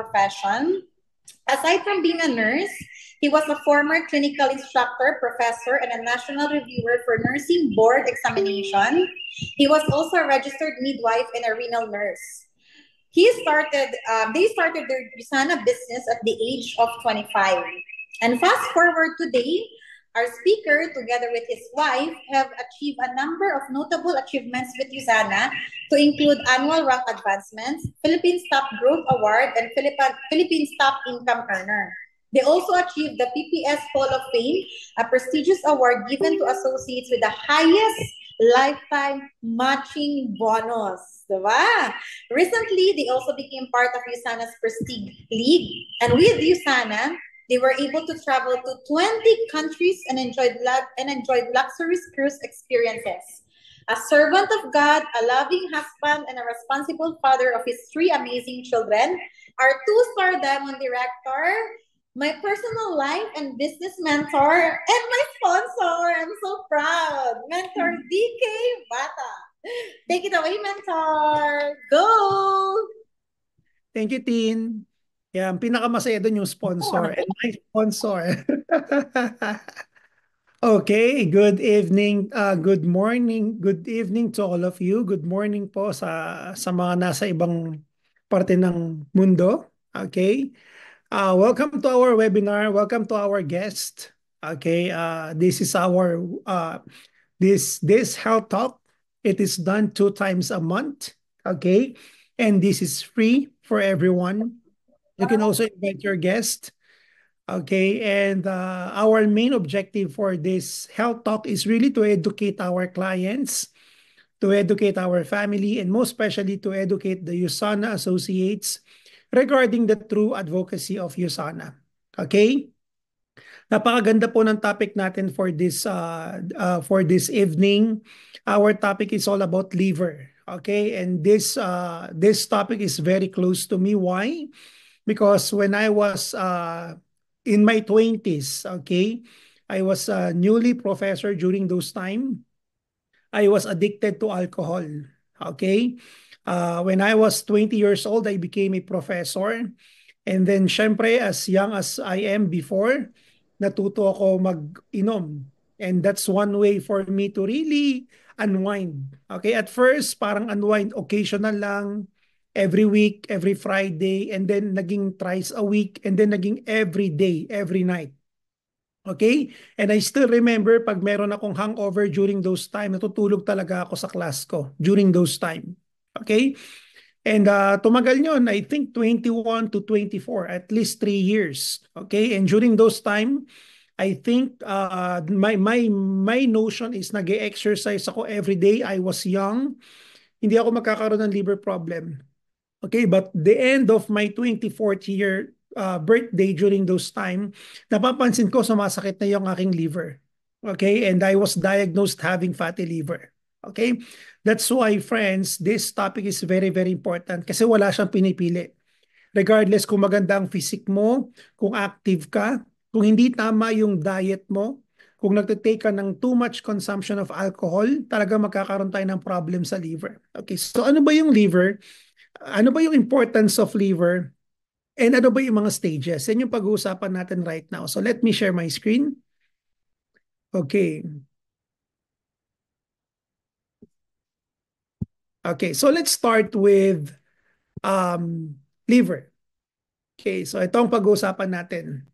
profession. Aside from being a nurse, he was a former clinical instructor, professor, and a national reviewer for nursing board examination. He was also a registered midwife and a renal nurse. They started their USANA business at the age of 25. And fast forward today, our speaker, together with his wife, have achieved a number of notable achievements with USANA to include annual rank advancements, Philippines Top Group Award, and Philippines Top Income Earner. They also achieved the PPS Hall of Fame, a prestigious award given to associates with the highest lifetime matching bonus. Diba? Recently, they also became part of USANA's Prestige League. And with USANA, they were able to travel to 20 countries and enjoyed luxurious cruise experiences. A servant of God, a loving husband, and a responsible father of his 3 amazing children, our 2-star Diamond Director, my personal life and business mentor, and my sponsor. I'm so proud. Mentor DK Bata. Take it away, Mentor. Go! Thank you, Tin. Yeah, ang pinakamasaya doon yung sponsor. And my sponsor. Okay, good evening, good morning, good evening to all of you. Good morning po sa mga nasa ibang parte ng mundo. Okay? Welcome to our webinar. Welcome to our guest. Okay, this is our this health talk. It is done 2 times a month. Okay, and this is free for everyone. You can also invite your guest. Okay, and our main objective for this health talk is really to educate our clients, to educate our family, and most especially to educate the USANA associates regarding the true advocacy of USANA. Okay? Napakaganda po ng topic natin for this evening. Our topic is all about liver. Okay? And this topic is very close to me. Why? Because when I was in my 20s, okay, I was a newly professor during those time. I was addicted to alcohol. Okay? When I was 20 years old, I became a professor. And then, syempre, as young as I am before, natuto ako mag-inom. And that's one way for me to really unwind. Okay? At first, parang unwind occasional lang, every week, every Friday, and then naging thrice a week, and then naging every day, every night. Okay? And I still remember pag meron akong hangover during those time, natutulog talaga ako sa class ko during those time. Okay? And tumagal yun, I think 21 to 24, at least 3 years. Okay? And during those time, I think my notion is nag-exercise ako every day. I was young. Hindi ako magkakaroon ng liver problem. Okay, but the end of my 24th year birthday during those time, napapansin ko sumasakit na yung aking liver. Okay, and I was diagnosed having fatty liver. Okay, that's why, friends, this topic is very, very important kasi wala siyang pinipili. Regardless kung maganda ang physique mo, kung active ka, kung hindi tama yung diet mo, kung nagtitake ka ng too much consumption of alcohol, talaga magkakaroon tayo ng problem sa liver. Okay, so ano ba yung liver? Ano ba yung importance of liver? And ano ba yung mga stages? Yan yung pag-uusapan natin right now. So let me share my screen. Okay. Okay, so let's start with liver. Okay, so ito ang pag-uusapan natin.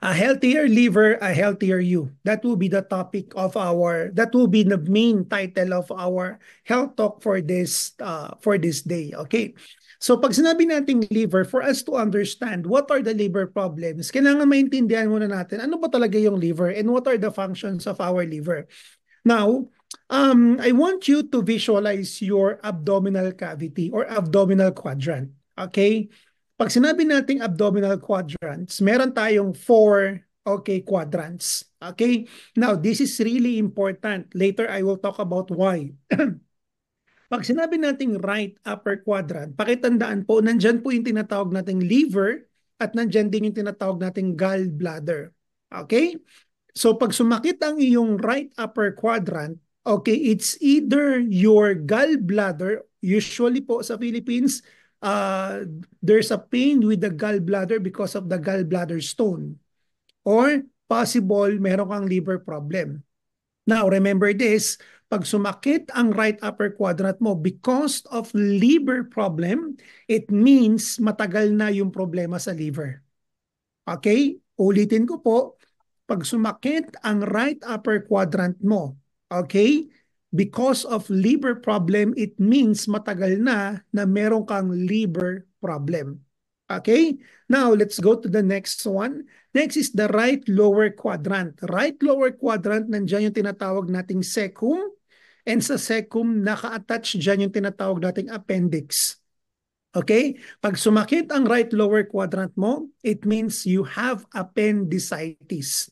A healthier liver, a healthier you. That will be the topic of that will be the main title of our health talk for this day. Okay. So pag sinabi nating liver, for us to understand what are the liver problems, kailangan maintindihan muna natin ano ba talaga yung liver and what are the functions of our liver. Now, I want you to visualize your abdominal cavity or abdominal quadrant. Okay? Pag sinabi nating abdominal quadrants, meron tayong 4 quadrants. Okay? Now, this is really important. Later, I will talk about why. Pag sinabi nating right upper quadrant, pakitandaan po, nandyan po yung tinatawag nating liver at nandyan din yung tinatawag nating gallbladder. Okay? So, pag sumakit ang iyong right upper quadrant, okay, it's either your gallbladder, usually po sa Philippines, there's a pain with the gallbladder because of the gallbladder stone. Or possible meron kang liver problem. Now, remember this, pag sumakit ang right upper quadrant mo because of liver problem, it means matagal na yung problema sa liver. Okay? Ulitin ko po, pag sumakit ang right upper quadrant mo, okay? Because of liver problem, it means matagal na meron kang liver problem. Okay? Now, let's go to the next one. Next is the right lower quadrant. Right lower quadrant, nandiyan yung tinatawag nating cecum. And sa cecum, naka-attach dyan yung tinatawag nating appendix. Okay? Pag sumakit ang right lower quadrant mo, it means you have appendicitis.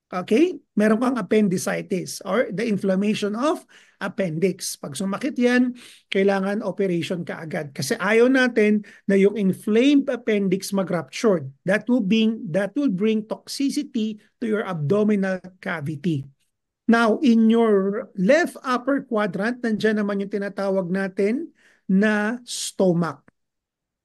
Okay? Meron kang appendicitis or the inflammation of appendix. Pag sumakit yan, kailangan operation ka agad. Kasi ayaw natin na yung inflamed appendix mag-ruptured. That will bring toxicity to your abdominal cavity. Now, in your left upper quadrant, nandiyan naman yung tinatawag natin na stomach.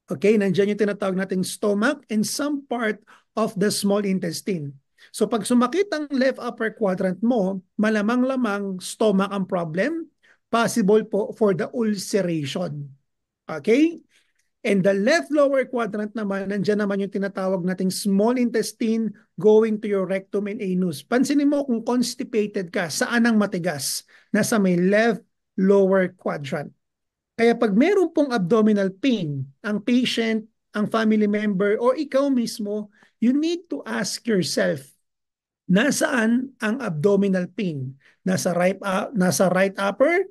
Okay? Nandiyan yung tinatawag nating stomach and some part of the small intestine. So pag sumakit ang left upper quadrant mo, malamang-lamang stomach ang problem, possible po for the ulceration. Okay? And the left lower quadrant naman, nandiyan naman yung tinatawag nating small intestine going to your rectum and anus. Pansinin mo kung constipated ka, saan ang matigas? Nasa may left lower quadrant. Kaya pag meron pong abdominal pain, ang patient, ang family member, or ikaw mismo, you need to ask yourself, nasaan ang abdominal pain? Nasa right upper,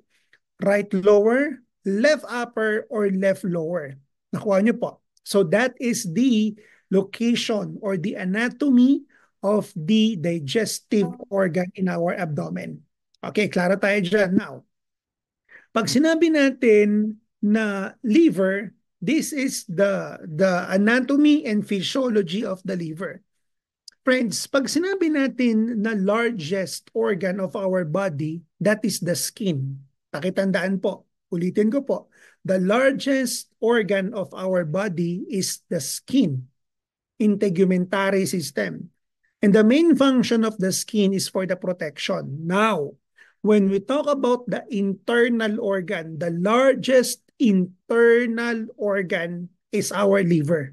right lower, left upper, or left lower? Nakuha niyo po. So that is the location or the anatomy of the digestive organ in our abdomen. Okay, klaro tayo dyan. Now, pag sinabi natin na liver, this is the anatomy and physiology of the liver. Friends, pag sinabi natin na largest organ of our body, that is the skin. Pakitandaan po, ulitin ko po, the largest organ of our body is the skin, integumentary system. And the main function of the skin is for the protection. Now, when we talk about the internal organ, the largest internal organ is our liver.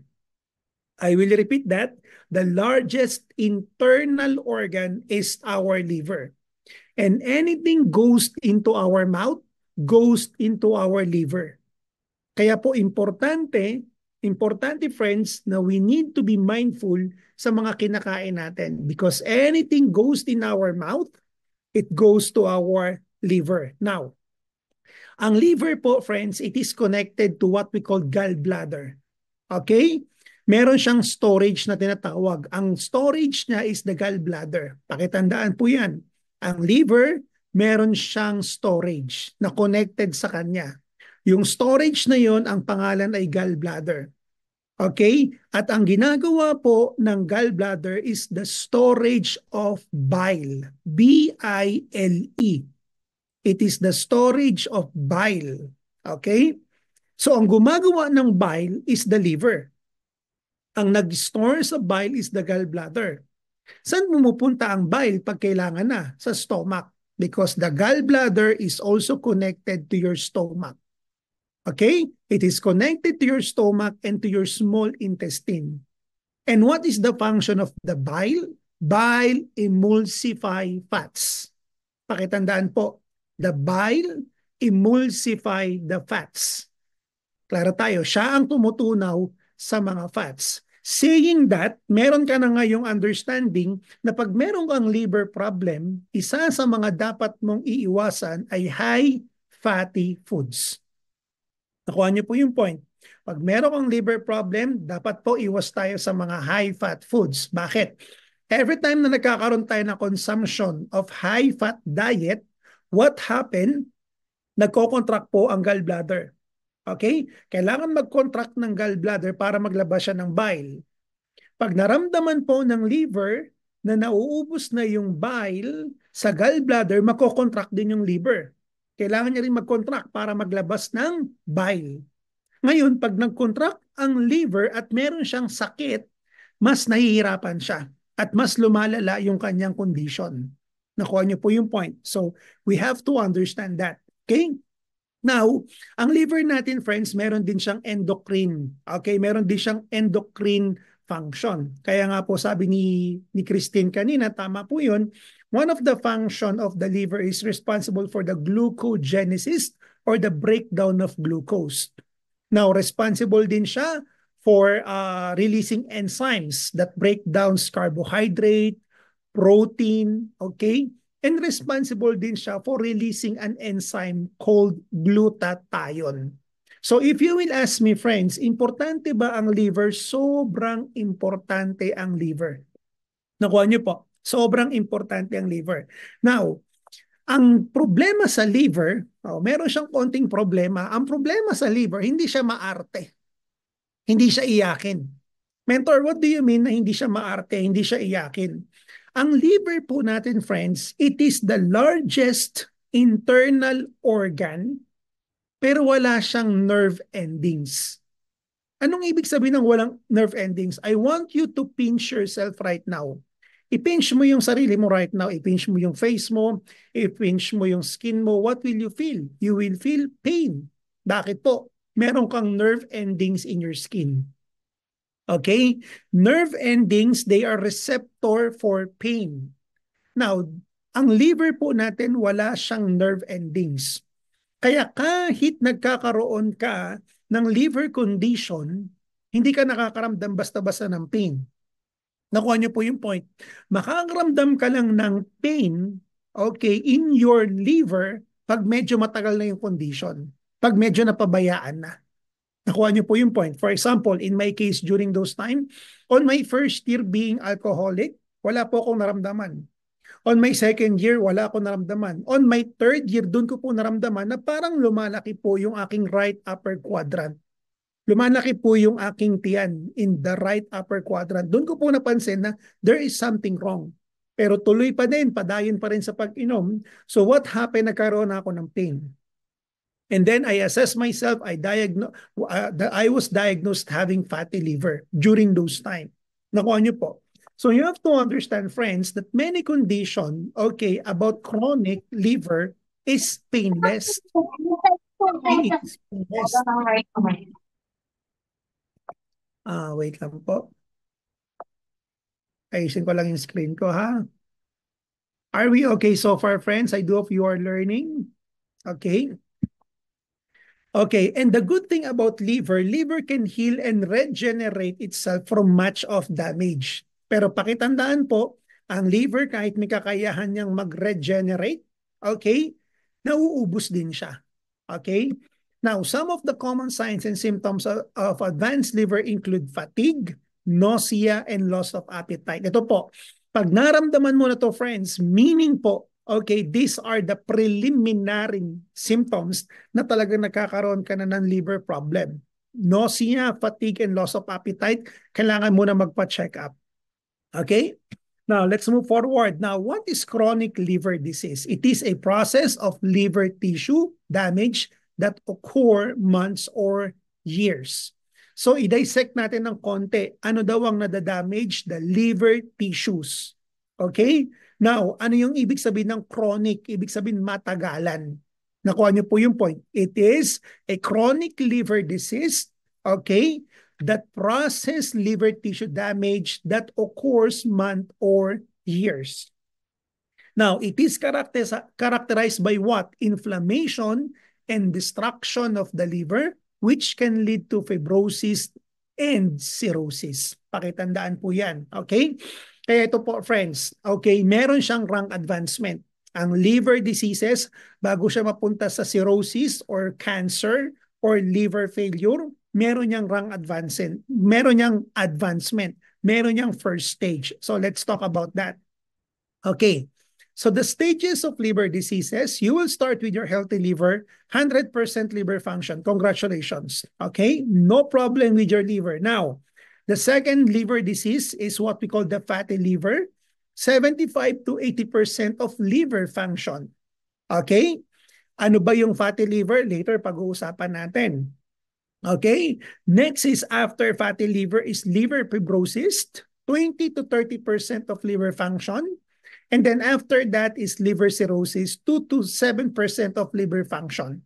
I will repeat that. The largest internal organ is our liver. And anything goes into our mouth, goes into our liver. Kaya po importante friends, na we need to be mindful sa mga kinakain natin. Because anything goes in our mouth, it goes to our liver. Now, ang liver po, friends, it is connected to what we call gallbladder. Okay? Meron siyang storage na tinatawag. Ang storage niya is the gallbladder. Pakitandaan po yan. Ang liver, meron siyang storage na connected sa kanya. Yung storage na yon, ang pangalan ay gallbladder. Okay? At ang ginagawa po ng gallbladder is the storage of bile. B-I-L-E. It is the storage of bile. Okay? So ang gumagawa ng bile is the liver. Ang nag-store sa bile is the gallbladder. Saan pumupunta ang bile pag kailangan na? Sa stomach. Because the gallbladder is also connected to your stomach. Okay? It is connected to your stomach and to your small intestine. And what is the function of the bile? Bile emulsify fats. Pakitandaan po, the bile emulsify the fats. Klaro tayo, siya ang tumutunaw sa mga fats. Saying that, meron ka na ngayong understanding na pag meron kang liver problem, isa sa mga dapat mong iiwasan ay high fatty foods. Nakuha niyo po yung point. Pag meron kang liver problem, dapat po iwas tayo sa mga high fat foods. Bakit? Every time na nagkakaroon tayo ng consumption of high fat diet, what happened? Nagko-contract po ang gallbladder. Okay? Kailangan mag-contract ng gallbladder para maglabas siya ng bile. Pag naramdaman po ng liver na nauubos na yung bile sa gallbladder, mako-contract din yung liver. Kailangan niya rin mag-contract para maglabas ng bile. Ngayon, pag nag-contract ang liver at meron siyang sakit, mas nahihirapan siya at mas lumalala yung kanyang condition. Nakuha niyo po yung point. So, we have to understand that. Okay? Now, ang liver natin, friends, meron din siyang endocrine. Okay? Meron din siyang endocrine function. Kaya nga po sabi ni Christine kanina, tama po yun, one of the function of the liver is responsible for the glucogenesis or the breakdown of glucose. Now, responsible din siya for releasing enzymes that break down carbohydrate, protein, okay? And responsible din siya for releasing an enzyme called glutathione. So if you will ask me, friends, importante ba ang liver? Sobrang importante ang liver. Nakuha niyo po, sobrang importante ang liver. Now, ang problema sa liver, meron siyang konting problema. Ang problema sa liver, hindi siya maarte. Hindi siya iyakin. Mentor, what do you mean na hindi siya maarte, hindi siya iyakin? Ang liver po natin, friends, it is the largest internal organ pero wala siyang nerve endings. Anong ibig sabihin ng walang nerve endings? I want you to pinch yourself right now. I-pinch mo yung sarili mo right now. I-pinch mo yung face mo. I-pinch mo yung skin mo. What will you feel? You will feel pain. Bakit po? Meron kang nerve endings in your skin. Okay? Nerve endings, they are receptor for pain. Now, ang liver po natin, wala siyang nerve endings. Kaya kahit nagkakaroon ka ng liver condition, hindi ka nakakaramdam basta-basta ng pain. Nakuha niyo po yung point. Makakaramdam ka lang ng pain, okay, in your liver pag medyo matagal na yung condition. Pag medyo napabayaan na. Nakuha niyo po yung point. For example, in my case during those time, on my first year being alcoholic, wala po akong naramdaman. On my second year, wala akong naramdaman. On my third year, doon ko po naramdaman na parang lumalaki po yung aking right upper quadrant. Lumalaki po yung aking tiyan in the right upper quadrant. Doon ko po napansin na there is something wrong. Pero tuloy pa din, padayon pa rin sa pag-inom. So what happened? Nagkaroon ako ng pain. And then I assessed myself, I was diagnosed having fatty liver during those time. Nakuha niyo po. So you have to understand, friends, that many condition, okay, about chronic liver is painless. Okay, it's painless. Wait lang po. Ayusin ko lang yung screen ko, ha? Are we okay so far, friends? I do hope you are learning. Okay. Okay, and the good thing about liver can heal and regenerate itself from much of damage. Pero pakitandaan po, ang liver kahit may kakayahan niyang mag-regenerate, okay, nauubos din siya. Okay? Now, some of the common signs and symptoms of advanced liver include fatigue, nausea, and loss of appetite. Ito po, pag naramdaman mo na to, friends, meaning po, okay, these are the preliminary symptoms na talagang nakakaroon ka na ng liver problem. Nausea, fatigue, and loss of appetite, kailangan mo na magpa-check up. Okay? Now, let's move forward. Now, what is chronic liver disease? It is a process of liver tissue damage that occur months or years. So, i-dissect natin ng konti. Ano daw ang nadadamage? The liver tissues. Okay? Now, ano yung ibig sabihin ng chronic? Ibig sabihin matagalan. Nakuha niyo po yung point. It is a chronic liver disease, okay, that process liver tissue damage that occurs month or years. Now, it is characterized by what? Inflammation and destruction of the liver, which can lead to fibrosis and cirrhosis. Pakitandaan po yan. Okay? Kaya ito po, friends. Okay, meron siyang rank advancement. Ang liver diseases, bago siya mapunta sa cirrhosis or cancer or liver failure, meron niyang rank advancement. Meron niyang advancement. Meron niyang first stage. So let's talk about that. Okay. So the stages of liver diseases, you will start with your healthy liver, 100% liver function. Congratulations. Okay? No problem with your liver. Now, the second liver disease is what we call the fatty liver. 75 to 80% of liver function. Okay? Ano ba yung fatty liver? Later, pag-uusapan natin. Okay? Next is after fatty liver is liver fibrosis, 20 to 30% of liver function. And then after that is liver cirrhosis, 2 to 7% of liver function.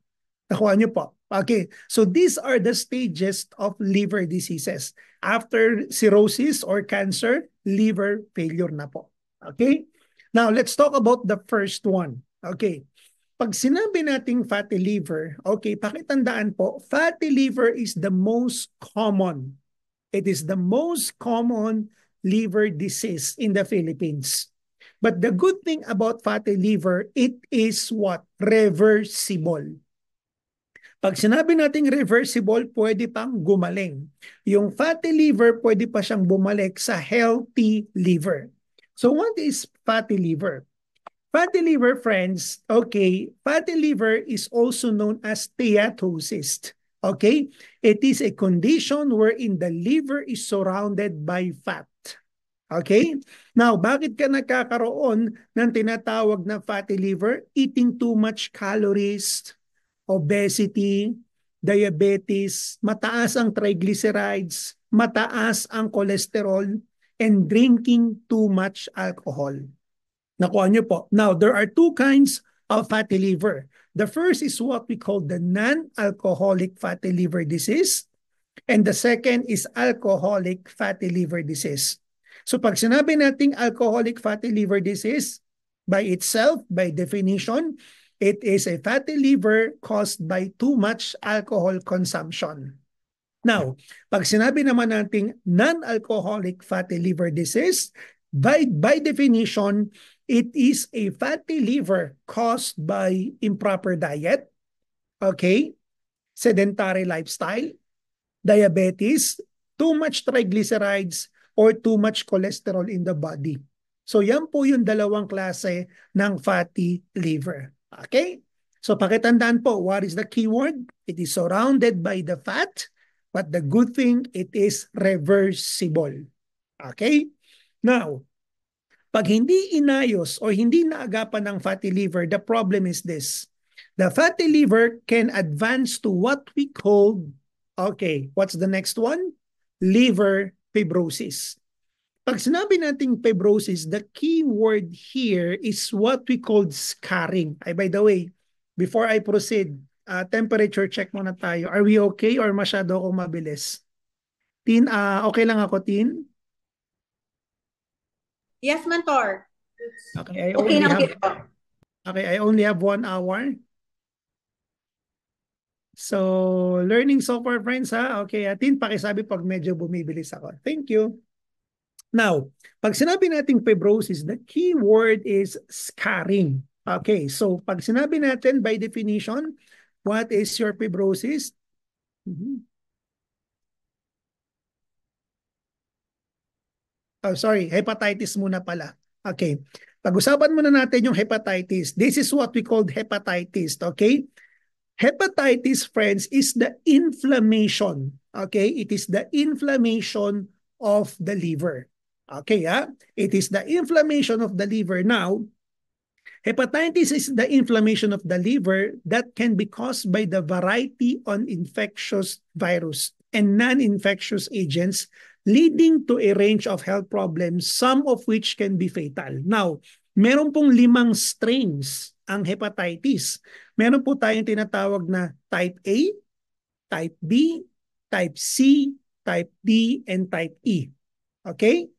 Nakuha niyo po. Okay, so these are the stages of liver diseases. After cirrhosis or cancer, liver failure na po. Okay? Now, let's talk about the first one. Okay. Pag sinabi nating fatty liver, okay, pakitandaan po, fatty liver is the most common. It is the most common liver disease in the Philippines. But the good thing about fatty liver, it is what? Reversible. Pag sinabi nating reversible, pwede pang gumaling. Yung fatty liver, pwede pa siyang bumalik sa healthy liver. So what is fatty liver? Fatty liver, friends, okay, fatty liver is also known as steatosis. Okay? It is a condition wherein the liver is surrounded by fat. Okay? Now, bakit ka nagkakaroon ng tinatawag na fatty liver? Eating too much calories, obesity, diabetes, mataas ang triglycerides, mataas ang cholesterol, and drinking too much alcohol. Nakuha niyo po. Now, there are two kinds of fatty liver. The first is what we call the non-alcoholic fatty liver disease, and the second is alcoholic fatty liver disease. So pag sinabi nating alcoholic fatty liver disease, by itself, by definition, it is a fatty liver caused by too much alcohol consumption. Now, pag sinabi naman nating non-alcoholic fatty liver disease, by definition, it is a fatty liver caused by improper diet, okay, sedentary lifestyle, diabetes, too much triglycerides, or too much cholesterol in the body. So yan po yung dalawang klase ng fatty liver. Okay? So pakitandaan po, what is the keyword? It is surrounded by the fat, but the good thing, it is reversible. Okay? Now, pag hindi inayos o hindi naagapan ng fatty liver, the problem is this. The fatty liver can advance to what we call, okay, what's the next one? Liver fibrosis. Pag sinabi nating fibrosis, the key word here is what we call scarring. Ay, by the way, before I proceed, temperature check muna tayo. Are we okay or masyado akong mabilis? Tin, okay lang ako, Tin? Yes, Mentor. Okay, I Okay, only have 1 hour. So, learning so far, friends, ha? Okay, Tin, pakisabi pag medyo bumibilis ako. Thank you. Now, pag sinabi nating fibrosis, the key word is scarring. Okay, so pag sinabi natin by definition, what is your fibrosis? Oh, sorry, hepatitis muna pala. Okay, pag-usapan muna natin yung hepatitis. This is what we call hepatitis, okay? Hepatitis, friends, is the inflammation. Okay, it is the inflammation of the liver. Okay, it is the inflammation of the liver. Now, hepatitis is the inflammation of the liver that can be caused by the variety on infectious virus and non-infectious agents, leading to a range of health problems, some of which can be fatal. Now, meron pong 5 strains ang hepatitis. Meron po tayong tinatawag na type A, type B, type C, type D, and type E. Okay?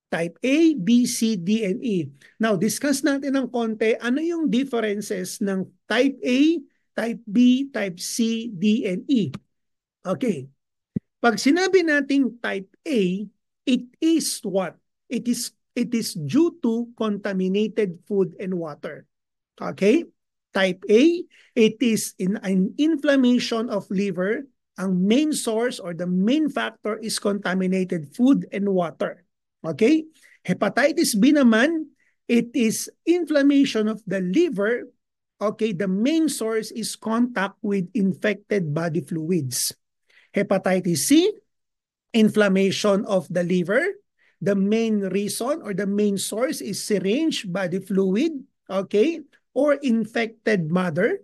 Type A, B, C, D, and E. Now, discuss natin ng konti ano yung differences ng type A, type B, type C, D, and E. Okay. Pag sinabi nating type A, it is what? It is due to contaminated food and water. Okay? Type A, it is in an inflammation of liver. Ang main source or the main factor is contaminated food and water. Okay? Hepatitis B naman, it is inflammation of the liver. Okay, the main source is contact with infected body fluids. Hepatitis C, inflammation of the liver. The main reason or the main source is syringe body fluid, okay, or infected mother.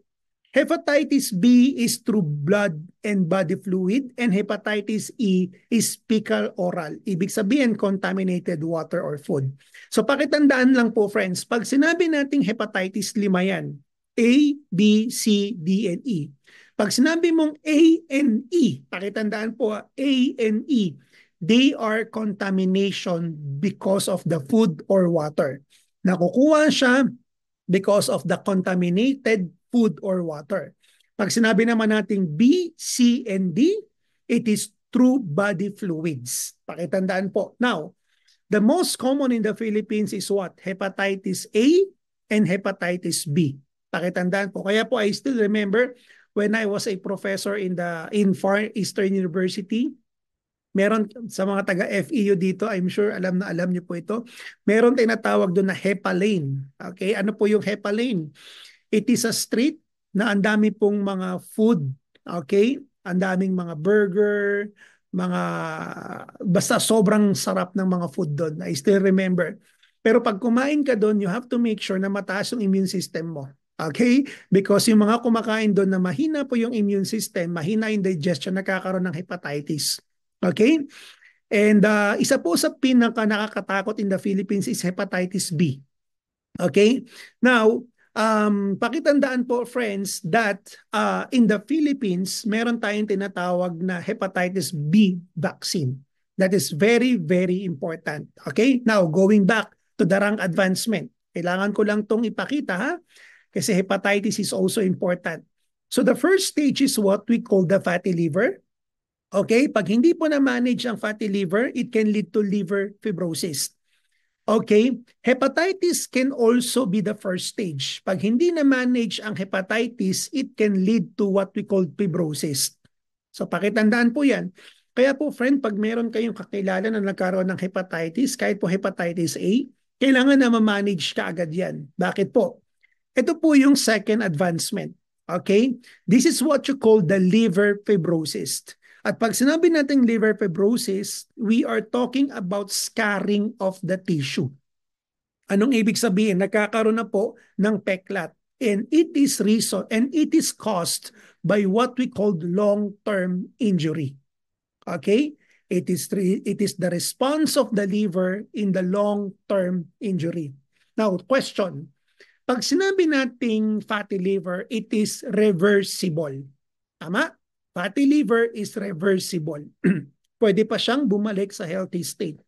Hepatitis B is through blood and body fluid, and hepatitis E is fecal oral. Ibig sabihin, contaminated water or food. So pakitandaan lang po friends, pag sinabi nating hepatitis, 5 yan. A, B, C, D, and E. Pag sinabi mong A and E, pakitandaan po, A and E, they are contamination because of the food or water. Nakukuha siya because of the contaminated food or water. Pag sinabi naman nating B, C, and D, it is through body fluids. Pakitandaan po. Now, the most common in the Philippines is what? Hepatitis A and hepatitis B. Pakitandaan po. Kaya po I still remember when I was a professor in Far Eastern University, meron sa mga taga-FEU dito, I'm sure alam na alam niyo po ito, meron tinatawag doon na HEPA lane. Okay, ano po yung HEPA lane? It is a street na ang dami pong mga food, okay? Ang daming mga burger, mga basta sobrang sarap ng mga food doon. I still remember. Pero pag kumain ka doon, you have to make sure na mataas yung immune system mo. Okay? Because yung mga kumakain doon na mahina po yung immune system, mahina yung digestion, nakakaroon ng hepatitis. Okay? And isa po sa pinaka nakakatakot in the Philippines is hepatitis B. Okay? Now, pakitandaan po friends that in the Philippines, meron tayong tinatawag na hepatitis B vaccine. That is very, very important. Okay? Now, going back to the rank advancement. Kailangan ko lang tong ipakita ha? Kasi hepatitis is also important. So the first stage is what we call the fatty liver. Okay? Pag hindi po na-manage ang fatty liver, it can lead to liver fibrosis. Okay, hepatitis can also be the first stage. Pag hindi na-manage ang hepatitis, it can lead to what we call fibrosis. So pakitandaan po yan. Kaya po friend, pag meron kayong kakilala na nagkaroon ng hepatitis, kahit po hepatitis A, kailangan na ma-manage ka agad yan. Bakit po? Ito po yung second advancement. Okay? This is what you call the liver fibrosis. At pag sinabi natin liver fibrosis, we are talking about scarring of the tissue. Anong ibig sabihin? Nagkakaroon na po ng peklat. And it is caused by what we call long-term injury. Okay? It is the response of the liver in the long-term injury. Now, question. Pag sinabi nating fatty liver, it is reversible. Tama? Fatty liver is reversible. Pwede pa siyang bumalik sa healthy state.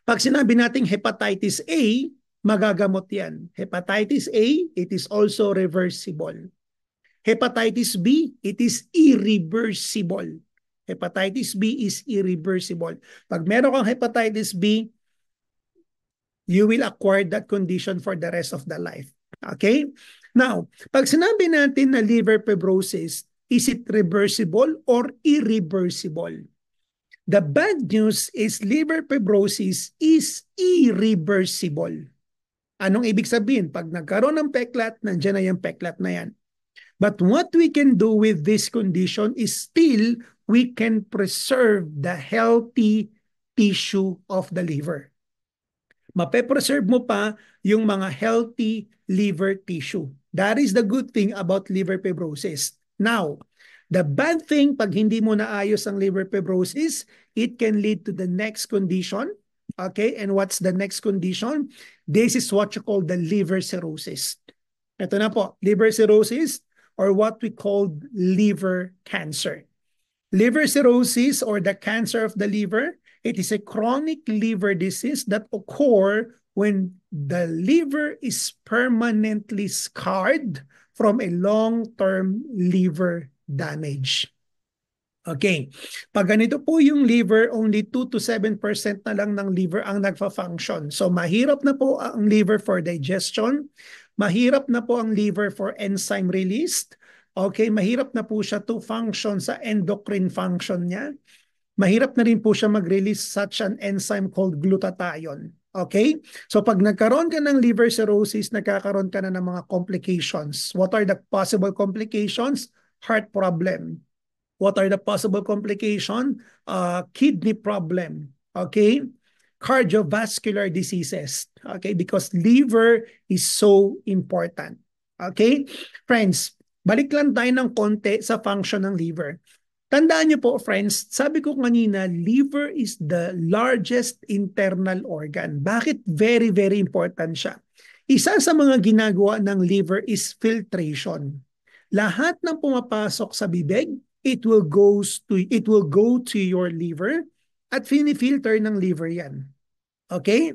Pag sinabi nating hepatitis A, magagamot yan. Hepatitis A, it is also reversible. Hepatitis B, it is irreversible. Hepatitis B is irreversible. Pag meron kang hepatitis B, you will acquire that condition for the rest of the life. Okay? Now, pag sinabi natin na liver fibrosis, is it reversible or irreversible? The bad news is liver fibrosis is irreversible. Anong ibig sabihin? Pag nagkaroon ng peklat, nandiyan na yung peklat na yan. But what we can do with this condition is still we can preserve the healthy tissue of the liver. Mape-preserve mo pa yung mga healthy liver tissue. That is the good thing about liver fibrosis. Now, the bad thing, pag hindi mo naayos ang liver fibrosis, it can lead to the next condition. Okay, and what's the next condition? This is what you call the liver cirrhosis. Ito na po, liver cirrhosis or what we call liver cancer. Liver cirrhosis or the cancer of the liver, it is a chronic liver disease that occurs when the liver is permanently scarred from a long-term liver damage. Okay. Pag ganito po yung liver, only 2 to 7% na lang ng liver ang nagfa-function. So mahirap na po ang liver for digestion. Mahirap na po ang liver for enzyme release. Okay, mahirap na po siya to function sa endocrine function niya. Mahirap na rin po siya mag-release such an enzyme called glutathione. Okay? So pag nagkaroon ka ng liver cirrhosis, nagkakaroon ka na ng mga complications. What are the possible complications? Heart problem. What are the possible complications? Kidney problem. Okay? Cardiovascular diseases. Okay? Because liver is so important. Okay? Friends, Balik lang tayo ng konti sa function ng liver. Tandaan niyo po, friends, sabi ko kanina, liver is the largest internal organ. Bakit very, very important siya? Isa sa mga ginagawa ng liver is filtration. Lahat ng pumapasok sa bibig, it will go to your liver at filter ng liver yan. Okay?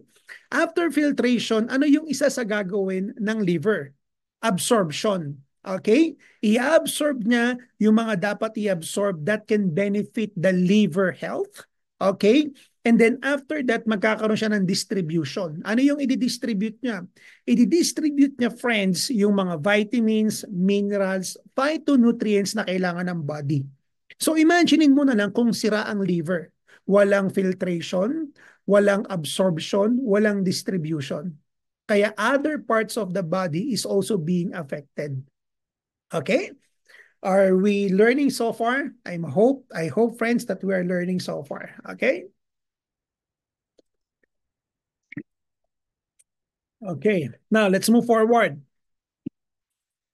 After filtration, ano yung isa sa gagawin ng liver? Absorption. Okay? I-absorb niya yung mga dapat i-absorb that can benefit the liver health. Okay? And then after that, magkakaroon siya ng distribution. Ano yung i-distribute niya? I-distribute niya, friends, yung mga vitamins, minerals, phytonutrients na kailangan ng body. So imaginein mo na lang kung sira ang liver. Walang filtration, walang absorption, walang distribution. Kaya other parts of the body is also being affected. Okay? Are we learning so far? I hope friends that we are learning so far. Okay? Okay. Now let's move forward.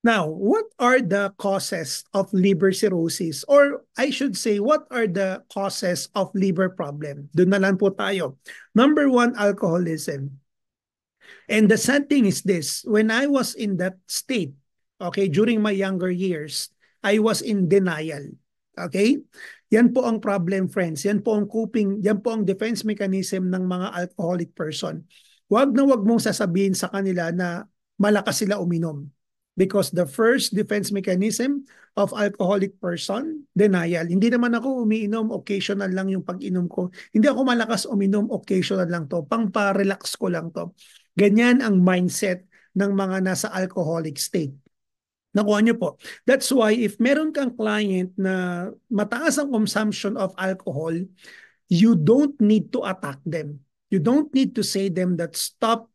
Now, what are the causes of liver cirrhosis? Or I should say, what are the causes of liver problem? Doon na lang po tayo. Number one, alcoholism. And the sad thing is this, when I was in that state, okay, during my younger years, I was in denial. Okay? Yan po ang problem, friends. Yan po ang defense mechanism ng mga alcoholic person. Wag na wag mong sasabihin sa kanila na malakas sila uminom. Because the first defense mechanism of alcoholic person, denial. Hindi naman ako umiinom, occasional lang yung pag-inom ko. Hindi ako malakas uminom, occasional lang to. Pang-relax ko lang to. Ganyan ang mindset ng mga nasa alcoholic state. Nakuha niyo po. That's why if meron kang client na mataas ang consumption of alcohol, you don't need to attack them. You don't need to say them that stop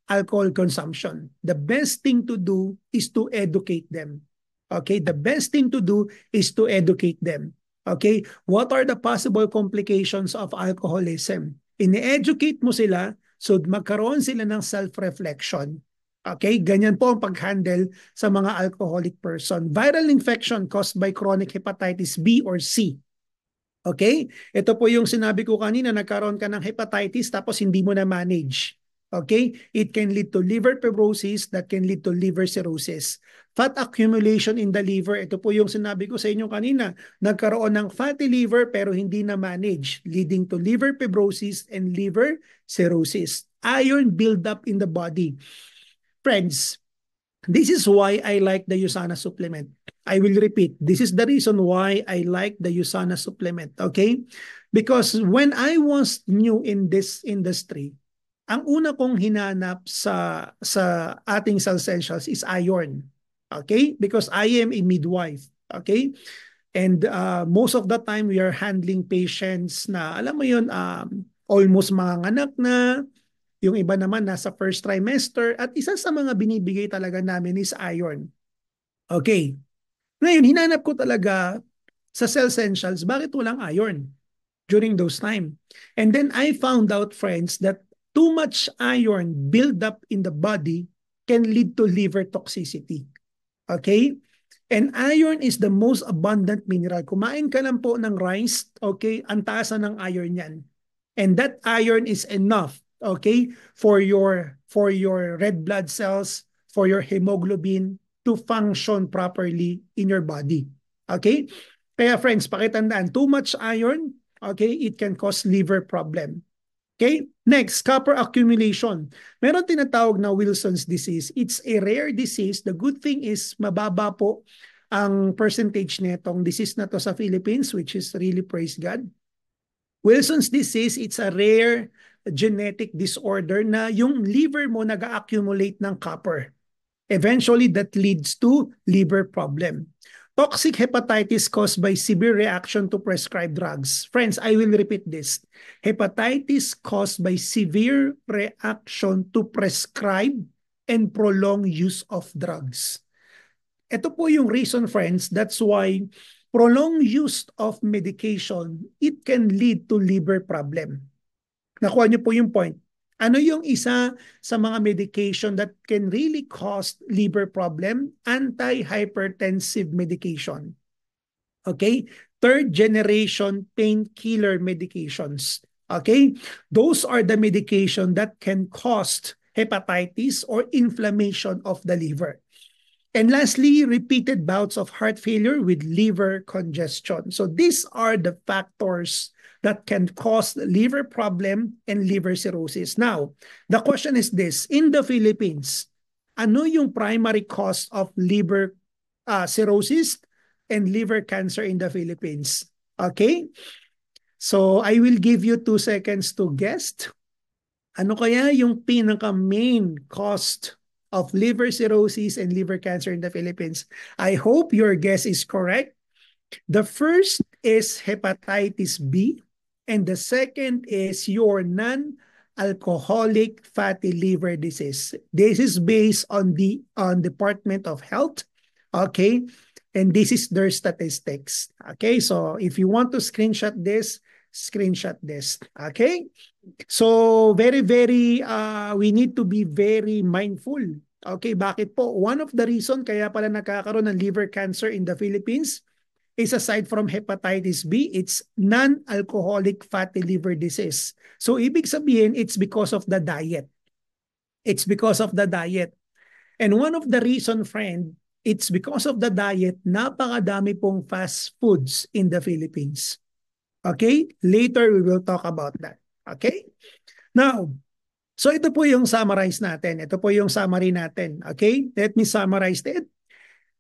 alcohol consumption. The best thing to do is to educate them. Okay? The best thing to do is to educate them. Okay? What are the possible complications of alcoholism? Ini-educate mo sila so magkaroon sila ng self-reflection. Okay? Ganyan po ang pag-handle sa mga alcoholic person. Viral infection caused by chronic hepatitis B or C. Okay? Ito po yung sinabi ko kanina, nagkaroon ka ng hepatitis tapos hindi mo na manage. Okay? It can lead to liver fibrosis that can lead to liver cirrhosis. Fat accumulation in the liver, ito po yung sinabi ko sa inyo kanina, nagkaroon ng fatty liver pero hindi na manage, leading to liver fibrosis and liver cirrhosis. Iron buildup in the body. Friends, this is why I like the USANA supplement. I will repeat, this is the reason why I like the USANA supplement, okay? Because when I was new in this industry, ang una kong hinanap sa ating Cell Essentials is iron. Okay? Because I am a midwife. Okay? And most of the time we are handling patients na alam mo yun, almost manganganak na, yung iba naman nasa first trimester, at isa sa mga binibigay talaga namin is iron. Okay. Ngayon, hinanap ko talaga sa Cell Essentials, bakit walang iron during those time? And then I found out, friends, that too much iron build up in the body can lead to liver toxicity. Okay? And iron is the most abundant mineral. Kumain ka lang po ng rice, okay? Ang taas na ng iron yan. And that iron is enough, okay, for your red blood cells, for your hemoglobin to function properly in your body. Okay? Kaya friends, pakitandaan, too much iron, okay, it can cause liver problem. Okay? Next, copper accumulation. Meron tinatawag na Wilson's disease. It's a rare disease. The good thing is mababa po ang percentage nitong disease na to sa Philippines, which is really praise God. Wilson's disease, it's a rare genetic disorder na yung liver mo nag-accumulate ng copper. Eventually, that leads to liver problem. Toxic hepatitis caused by severe reaction to prescribed drugs. Friends, I will repeat this. Hepatitis caused by severe reaction to prescribed and prolonged use of drugs. Ito po yung reason, friends, that's why prolonged use of medication, it can lead to liver problem. Nakuha niyo po yung point. Ano yung isa sa mga medication that can really cause liver problem? Anti-hypertensive medication. Okay? Third generation painkiller medications. Okay? Those are the medication that can cause hepatitis or inflammation of the liver. And lastly, repeated bouts of heart failure with liver congestion. So these are the factors that can cause liver problem and liver cirrhosis. Now, the question is this, in the Philippines, ano yung primary cause of liver cirrhosis and liver cancer in the Philippines? Okay? So I will give you 2 seconds to guess. Ano kaya yung pinaka-main cause of liver cirrhosis and liver cancer in the Philippines? I hope your guess is correct. The first is hepatitis B, and the second is your non-alcoholic fatty liver disease. This is based on the Department of Health, okay? And this is their statistics, okay? So if you want to screenshot this, okay? So we need to be very mindful. Okay, bakit po? One of the reason kaya pala nagkakaroon ng liver cancer in the Philippines is aside from hepatitis B, it's non-alcoholic fatty liver disease. So ibig sabihin, it's because of the diet. It's because of the diet. And one of the reason, friend, it's because of the diet, napakadami pong fast foods in the Philippines. Okay? Later, we will talk about that. Okay? Now, so ito po yung summarize natin. Ito po yung summary natin. Okay? Let me summarize it.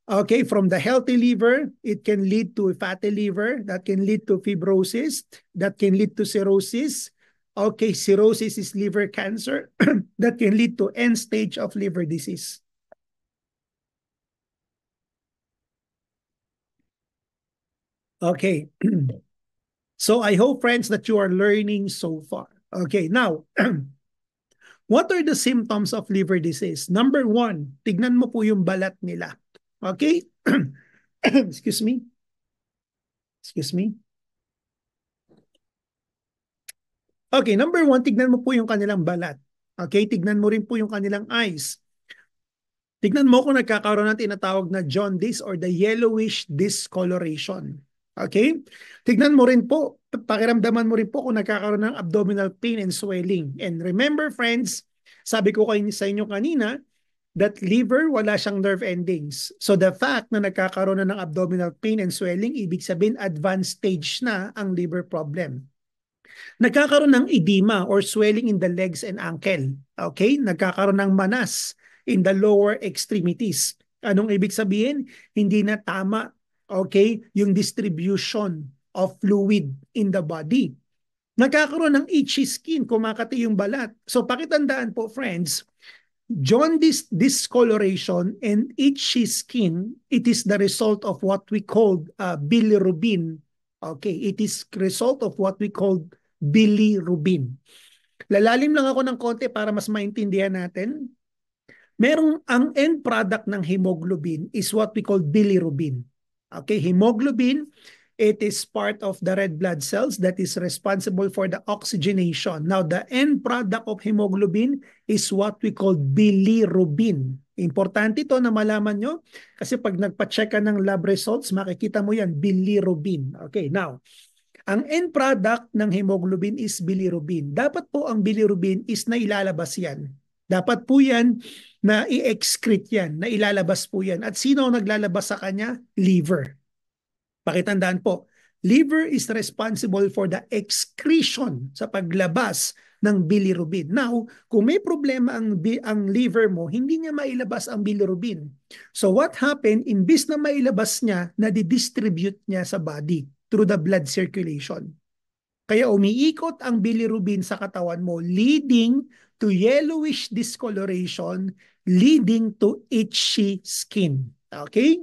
Okay, from the healthy liver, it can lead to fatty liver, that can lead to fibrosis, that can lead to cirrhosis. Okay, cirrhosis is liver cancer, that can lead to end stage of liver disease. Okay, so I hope, friends, that you are learning so far. Okay, now, what are the symptoms of liver disease? Number one, tignan mo po yung balat nila. Okay? Excuse me. Okay, number one, tignan mo po yung kanilang balat. Okay, tignan mo rin po yung kanilang eyes. Tignan mo kung nagkakaroon ng tinatawag na jaundice or the yellowish discoloration. Okay? Tignan mo rin po, pakiramdaman mo rin po kung nagkakaroon ng abdominal pain and swelling. And remember, friends, sabi ko kayo sa inyo kanina, that liver, wala siyang nerve endings. So the fact na nagkakaroon na ng abdominal pain and swelling, ibig sabihin advanced stage na ang liver problem. Nagkakaroon ng edema or swelling in the legs and ankle. Okay? Nagkakaroon ng manas in the lower extremities. Anong ibig sabihin? Hindi na tama, okay, yung distribution of fluid in the body. Nagkakaroon ng itchy skin, kumakati yung balat. So pakitandaan po, friends, jaundice, discoloration, and itchy skin, it is the result of what we call bilirubin. Okay, it is result of what we call bilirubin. Lalalim lang ako ng konti para mas maintindihan natin. Ang end product ng hemoglobin is what we call bilirubin. Okay, hemoglobin, it is part of the red blood cells that is responsible for the oxygenation. Now, the end product of hemoglobin is what we call bilirubin. Importante ito na malaman nyo kasi pag nagpa-check ka ng lab results, makikita mo yan, bilirubin. Okay, now, ang end product ng hemoglobin is bilirubin. Dapat po ang bilirubin is na ilalabas yan. Dapat po yan na i-excrete yan, na ilalabas po yan. At sino ang naglalabas sa kanya? Liver. Pakitandaan po, liver is responsible for the excretion sa paglabas ng bilirubin. Now, kung may problema ang liver mo, hindi niya mailabas ang bilirubin. So what happened, imbis na mailabas niya, nadidistribute niya sa body through the blood circulation. Kaya umiikot ang bilirubin sa katawan mo, leading to yellowish discoloration, leading to itchy skin. Okay?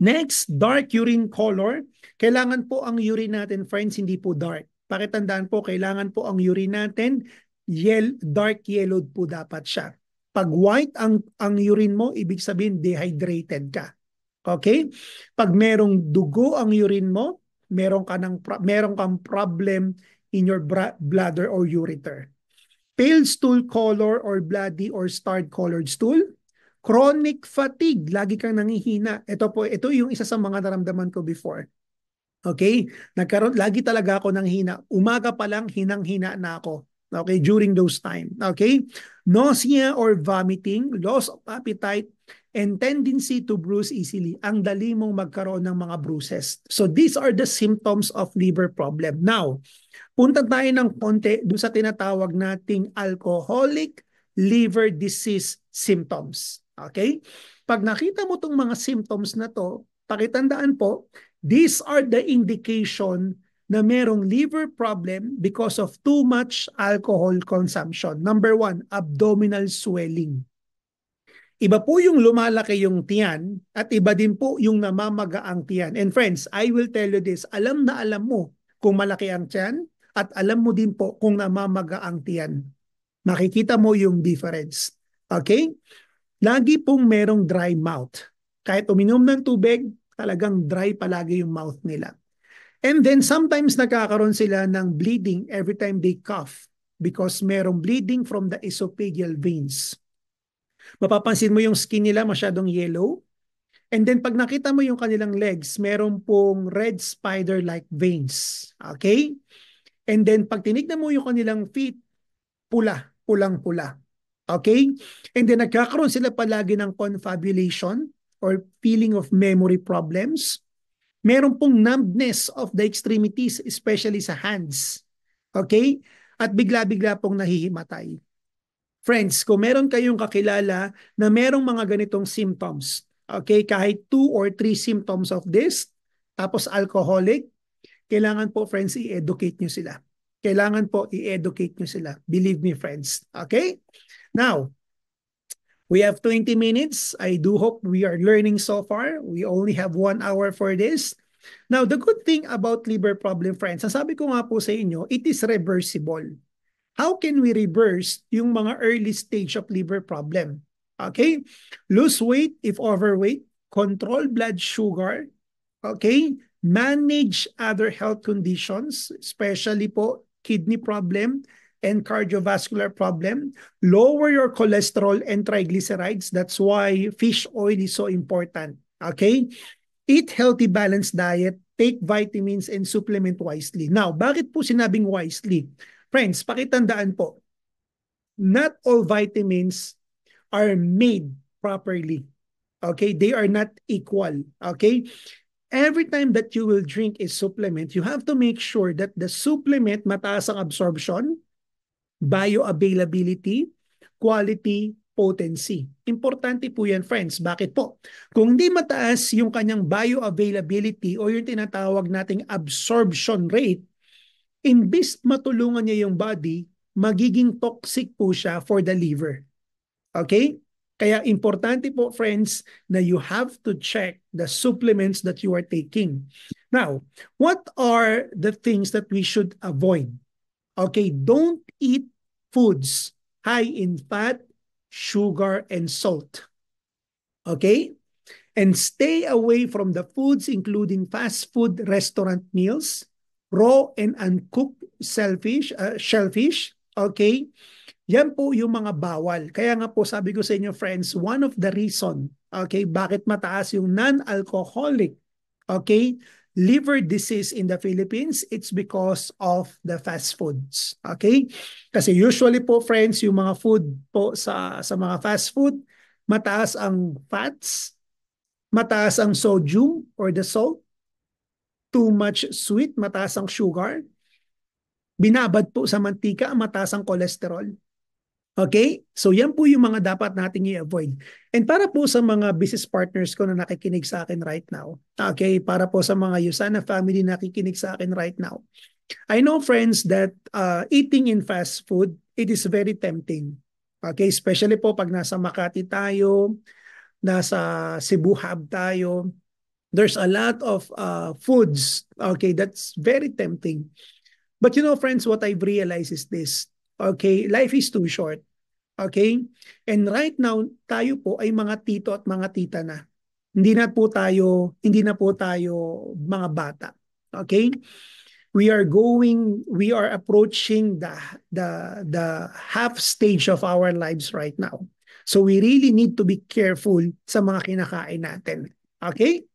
Next, dark urine color. Kailangan po ang urine natin, friends, hindi po dark. Pakitandaan po, kailangan po ang urine natin, dark yellowed po dapat siya. Pag white ang urine mo, ibig sabihin dehydrated ka. Okay? Pag merong dugo ang urine mo, meron kang problem in your bladder or ureter. pale stool color or bloody or starred colored stool, chronic fatigue, lagi kang nangihina. Ito yung isa sa mga naramdaman ko before. Okay? Lagi talaga ako ng hina. Umaga pa lang, hinang-hina na ako. Okay? During those time. Okay? Nausea or vomiting, loss of appetite, and tendency to bruise easily. Ang dali mong magkaroon ng mga bruises. So these are the symptoms of liver problem. Now, punta tayo ng konti doon sa tinatawag nating alcoholic liver disease symptoms. Okay? Pag nakita mo itong mga symptoms na to, pakitandaan po, these are the indication na merong liver problem because of too much alcohol consumption. Number 1, abdominal swelling. Iba po yung lumalaki yung tiyan at iba din po yung namamaga ang tiyan. And friends, I will tell you this, alam na alam mo kung malaki ang tiyan at alam mo din po kung namamaga ang tiyan. Makikita mo yung difference. Okay? Lagi pong merong dry mouth. Kahit uminom ng tubig, talagang dry palagi yung mouth nila. And then sometimes nagkakaroon sila ng bleeding every time they cough because merong bleeding from the esophageal veins. Mapapansin mo yung skin nila masyadong yellow. And then pag nakita mo yung kanilang legs, meron pong red spider-like veins. Okay? And then pag tinignan mo yung kanilang feet, pulang-pula. Okay? And then nagkakaroon sila palagi ng confabulation or feeling of memory problems. Meron pong numbness of the extremities, especially sa hands. Okay? At bigla-bigla pong nahihimatay. Friends, kung meron kayong kakilala na merong mga ganitong symptoms, okay, kahit 2 or 3 symptoms of this, tapos alcoholic, kailangan po, friends, i-educate nyo sila. Kailangan po i-educate nyo sila. Believe me, friends. Okay? Now, we have 20 minutes. I do hope we are learning so far. We only have 1 hour for this. Now, the good thing about liver problem, friends, sabi ko nga po sa inyo, it is reversible. How can we reverse yung mga early stage of liver problem? Okay? Lose weight if overweight, control blood sugar, okay? Manage other health conditions, especially po kidney problem and cardiovascular problem. Lower your cholesterol and triglycerides. That's why fish oil is so important. Okay? Eat healthy, balanced diet. Take vitamins and supplement wisely. Now, bakit po sinabing wisely? Friends, pakitandaan po, not all vitamins are made properly. Okay? They are not equal. Okay? Every time that you will drink a supplement, you have to make sure that the supplement mataas ang absorption, bioavailability, quality, potency. Importante po yan, friends. Bakit po? Kung hindi mataas yung kanyang bioavailability o yung tinatawag nating absorption rate, imbis matulungan niya yung body, magiging toxic po siya for the liver. Okay? Kaya importante po, friends, na you have to check the supplements that you are taking. Now, what are the things that we should avoid? Okay, don't eat foods high in fat, sugar, and salt. Okay? And stay away from the foods including fast food restaurant meals, raw and uncooked shellfish, okay? Yan po yung mga bawal. Kaya nga po sabi ko sa inyo, friends, one of the reason, okay, bakit mataas yung non-alcoholic, okay, liver disease in the Philippines, it's because of the fast foods. Okay? Kasi usually po, friends, yung mga food po sa mga fast food, mataas ang fats, mataas ang sodium or the salt, too much sweet, mataas ang sugar, binabad po sa mantika, mataas ang cholesterol. Okay? So yan po yung mga dapat nating i-avoid. And para po sa mga business partners ko na nakikinig sa akin right now, okay, para po sa mga Yusana family na nakikinig sa akin right now, I know, friends, that eating in fast food, it is very tempting. Okay? Especially po pag nasa Makati tayo, nasa Cebu Hub tayo, there's a lot of foods, okay, that's very tempting. But you know, friends, what I've realized is this. Okay, life is too short. Okay? And right now, tayo po ay mga tito at mga tita na. Hindi na po tayo mga bata. Okay? we are approaching the half stage of our lives right now. So we really need to be careful sa mga kinakain natin. Okay?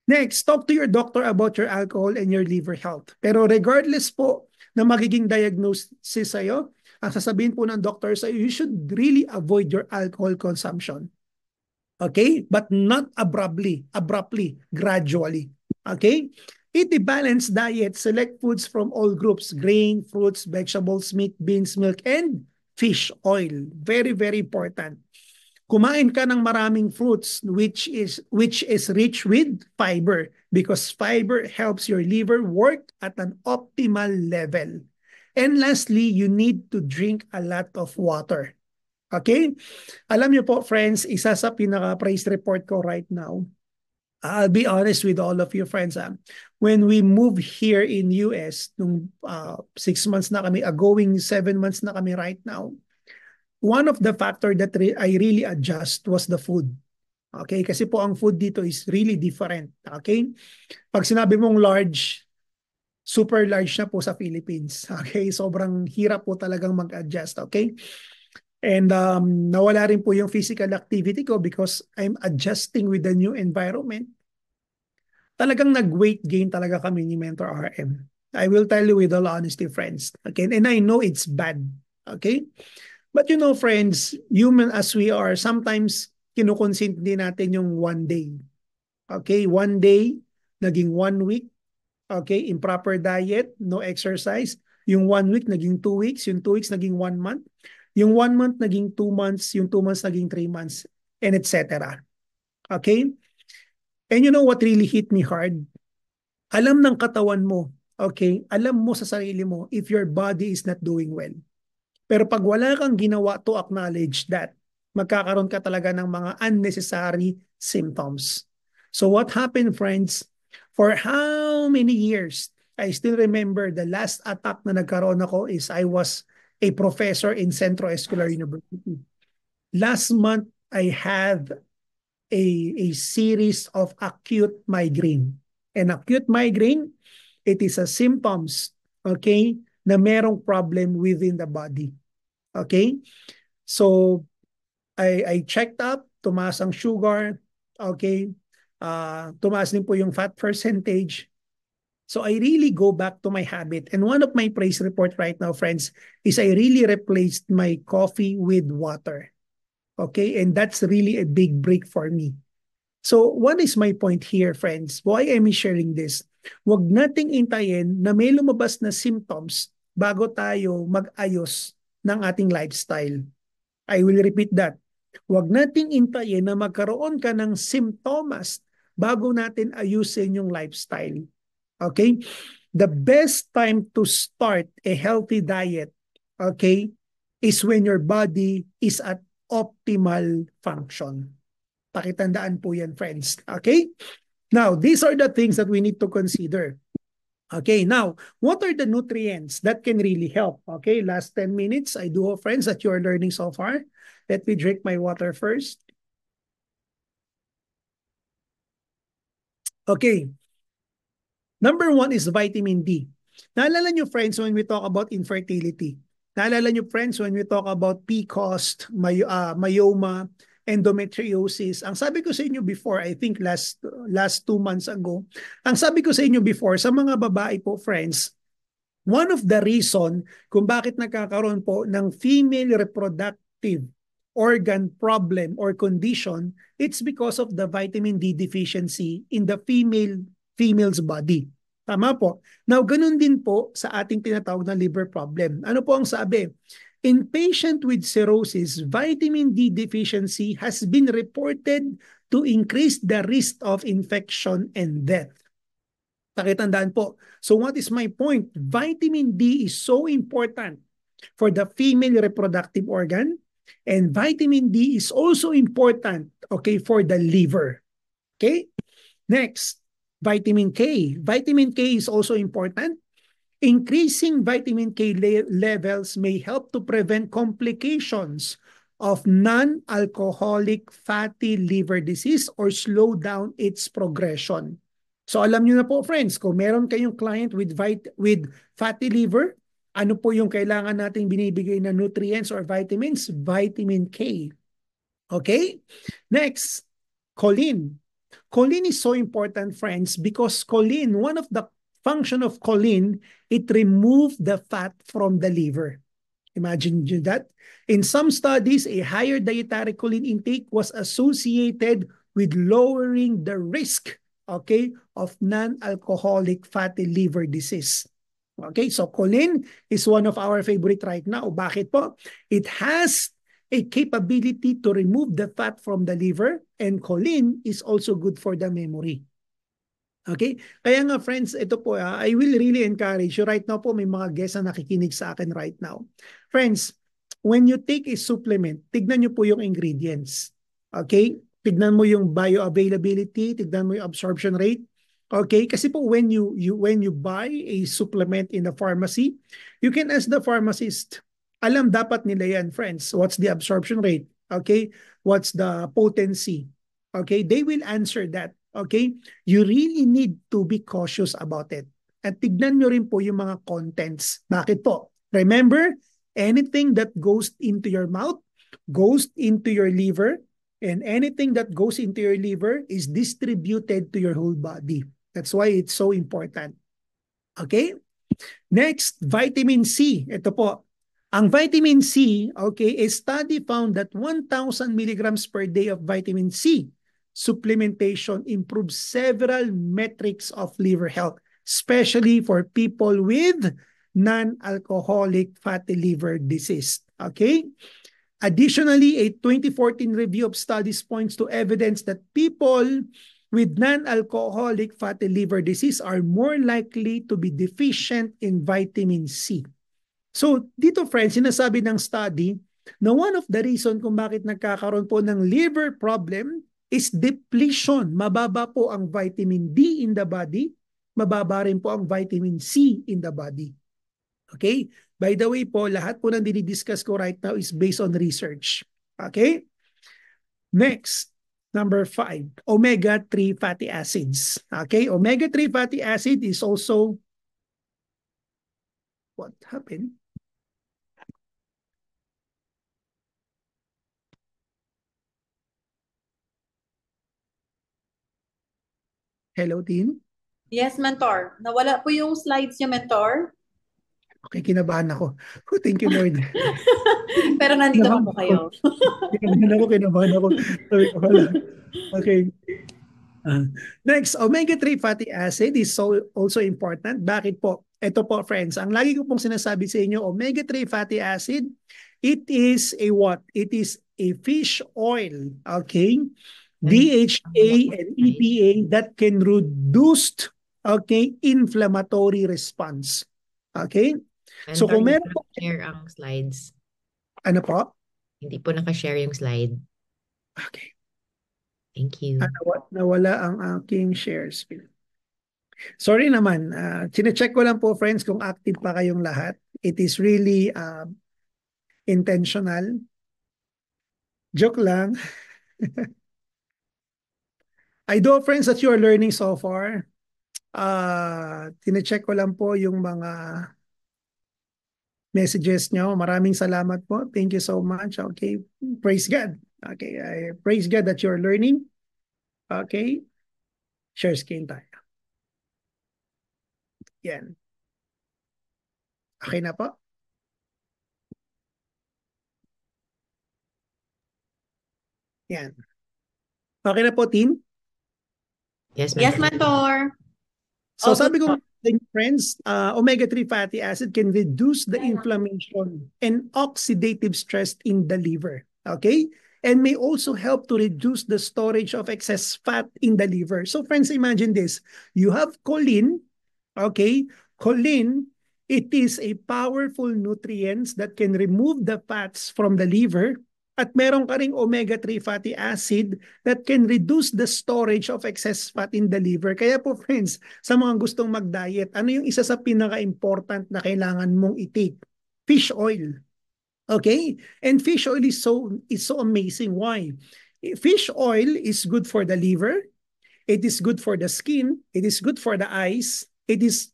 Next, talk to your doctor about your alcohol and your liver health. Pero regardless po na magiging diagnosis sa'yo, ang sasabihin po ng doctor sa'yo, you should really avoid your alcohol consumption. Okay? But not abruptly, gradually. Okay? Eat a balanced diet. Select foods from all groups: grain, fruits, vegetables, meat, beans, milk, and fish oil. Very, very important. Kumain ka ng maraming fruits which is rich with fiber, because fiber helps your liver work at an optimal level. And lastly, you need to drink a lot of water. Okay? Alam niyo po, friends, isa sa pinaka-praise report ko right now, I'll be honest with all of you friends. When we moved here in US, nung 6 months na kami, going 7 months na kami right now, one of the factor that I really adjust was the food. Okay? Kasi po ang food dito is really different. Okay? Pag sinabi mong large, super large na po sa Philippines. Okay? Sobrang hirap po talagang mag-adjust. Okay? And nawala rin po yung physical activity ko because I'm adjusting with the new environment. Talagang nag-weight gain talaga kami ni Mentor RM. I will tell you with all honesty, friends. Okay? And I know it's bad. Okay? But you know, friends, human as we are, sometimes kinukonsent din natin yung one day. Okay? One day, naging 1 week. Okay? Improper diet, no exercise. Yung 1 week, naging 2 weeks. Yung 2 weeks, naging 1 month. Yung 1 month, naging 2 months. Yung 2 months, naging 3 months. And etc. Okay? And you know what really hit me hard? Alam ng katawan mo, okay? Alam mo sa sarili mo if your body is not doing well. Pero pag wala kang ginawa to acknowledge that, magkakaroon ka talaga ng mga unnecessary symptoms. So what happened, friends? For how many years? I still remember the last attack na nagkaroon ako is I was a professor in Centro Escolar University. Last month, I had a series of acute migraine. And acute migraine, it is a symptoms, okay, na merong problem within the body. Okay? So, I checked up, tumaas ang sugar, okay? Tumaas din po yung fat percentage. So, I really go back to my habit. And one of my praise report right now, friends, is I really replaced my coffee with water. Okay? And that's really a big break for me. So, what is my point here, friends? Why am I sharing this? Huwag nating intayin na may lumabas na symptoms bago tayo mag-ayos ng ating lifestyle. I will repeat that. Huwag nating intayin na magkaroon ka ng symptoms bago natin ayusin yung lifestyle. Okay? The best time to start a healthy diet, okay, is when your body is at optimal function. Pakitandaan po yan, friends. Okay? Now, these are the things that we need to consider. Okay, now, what are the nutrients that can really help? Okay, last 10 minutes, I do hope, friends, that you are learning so far. Let me drink my water first. Okay. Number 1 is vitamin D. Naalala nyo, friends, when we talk about infertility. Naalala nyo, friends, when we talk about PCOS, myoma, endometriosis. Ang sabi ko sa inyo before, I think last 2 months ago, ang sabi ko sa inyo before, sa mga babae po, friends, one of the reason kung bakit nagkakaroon po ng female reproductive organ problem or condition, it's because of the vitamin D deficiency in the female's body. Tama po. Now, ganun din po sa ating tinatawag na liver problem. Ano po ang sabi? In patient with cirrhosis, vitamin D deficiency has been reported to increase the risk of infection and death. Pakitandaan po. So what is my point? Vitamin D is so important for the female reproductive organ, and vitamin D is also important, okay, for the liver. Okay? Next, vitamin K. Vitamin K is also important. Increasing vitamin K levels may help to prevent complications of non-alcoholic fatty liver disease or slow down its progression. So alam niyo na po friends, kung meron kayong client with fatty liver, ano po yung kailangan nating binibigay na nutrients or vitamins? Vitamin K. Okay? Next, choline. Choline is so important, friends, because choline, one of the function of choline, it removes the fat from the liver. Imagine that. In some studies, a higher dietary choline intake was associated with lowering the risk, okay, of non-alcoholic fatty liver disease. Okay, so choline is one of our favorite right now. Bakit po? It has a capability to remove the fat from the liver, and choline is also good for the memory. Okay? Kaya nga friends, ito po, I will really encourage you. Right now po, may mga guests na nakikinig sa akin right now. Friends, when you take a supplement, tignan nyo po yung ingredients. Okay? Tignan mo yung bioavailability, tignan mo yung absorption rate. Okay? Kasi po when you buy a supplement in the pharmacy, you can ask the pharmacist, alam dapat nila yan, friends. What's the absorption rate? Okay? What's the potency? Okay? They will answer that. Okay? You really need to be cautious about it. At tignan nyo rin po yung mga contents. Bakit po? Remember, anything that goes into your mouth, goes into your liver, and anything that goes into your liver is distributed to your whole body. That's why it's so important. Okay? Next, vitamin C. Ito po. Ang vitamin C, okay, a study found that 1,000 milligrams per day of vitamin C supplementation improves several metrics of liver health, especially for people with non-alcoholic fatty liver disease. Okay? Additionally, a 2014 review of studies points to evidence that people with non-alcoholic fatty liver disease are more likely to be deficient in vitamin C. So, dito friends, sinasabi ng study na one of the reason kung bakit nagkakaroon po ng liver problem is depletion. Mababa po ang vitamin D in the body, mababa rin po ang vitamin C in the body. Okay? By the way po, lahat po ng dinidiscuss ko right now is based on research. Okay? Next, number 5, omega-3 fatty acids. Okay? Omega-3 fatty acid is also, what happened? Hello, Tin? Yes, Mentor. Nawala po yung slides niyo, Mentor. Okay, kinabahan ako. Oh, thank you, Lord. Pero nandito na po kayo. Kinabahan ako. Sabi ko pala. Okay. Next, omega-3 fatty acid is also important. Bakit po? Ito po, friends. Ang lagi ko pong sinasabi sa inyo, omega-3 fatty acid, it is a what? It is a fish oil. Okay? DHA and EPA that can reduce, okay, inflammatory response. Okay? So kung meron po, share ang slides. ano po? Hindi po naka-share yung slide. Okay. Thank you. Nawala ang aking share screen. Sorry naman, chinecheck ko lang po friends kung active pa kayong lahat. It is really intentional. Joke lang. I do friends that you are learning so far. Chinecheck ko lang po yung mga messages nyo. Maraming salamat po. Thank you so much. Okay. Praise God. Okay. I praise God that you're learning. Okay. Share screen tayo. Yan. Okay na po? Yan. Okay na po, team? Yes, Yes, Mentor. So sabi ko, friends, omega-3 fatty acid can reduce the inflammation and oxidative stress in the liver. Okay? And may also help to reduce the storage of excess fat in the liver. So friends, imagine this. You have choline. Okay? Choline, it is a powerful nutrient that can remove the fats from the liver. At meron ka ring omega-3 fatty acid that can reduce the storage of excess fat in the liver. Kaya po friends, sa mga gustong mag-diet, ano yung isa sa pinaka-important na kailangan mong i-take? Fish oil. Okay? And fish oil is so amazing. Why? Fish oil is good for the liver. It is good for the skin. It is good for the eyes. It is